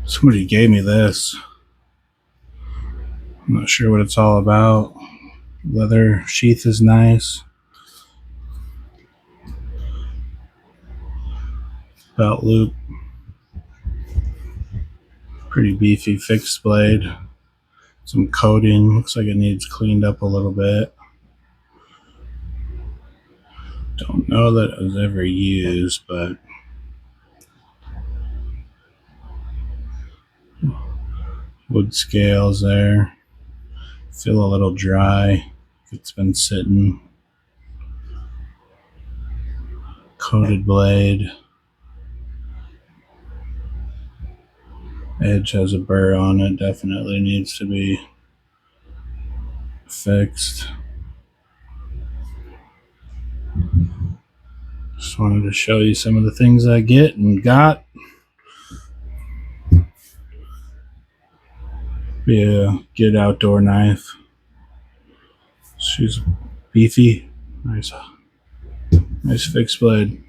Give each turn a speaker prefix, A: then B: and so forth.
A: Somebody gave me this. I'm not sure what it's all about. Leather sheath is nice. Belt loop. Pretty beefy fixed blade. Some coating. Looks like it needs cleaned up a little bit. Don't know that it was ever used, but wood scales there. Feel a little dry. It's been sitting. Coated blade. Edge has a burr on it. Definitely needs to be fixed. Just wanted to show you some of the things I get and got. Be a good outdoor knife. She's beefy. Nice fixed blade.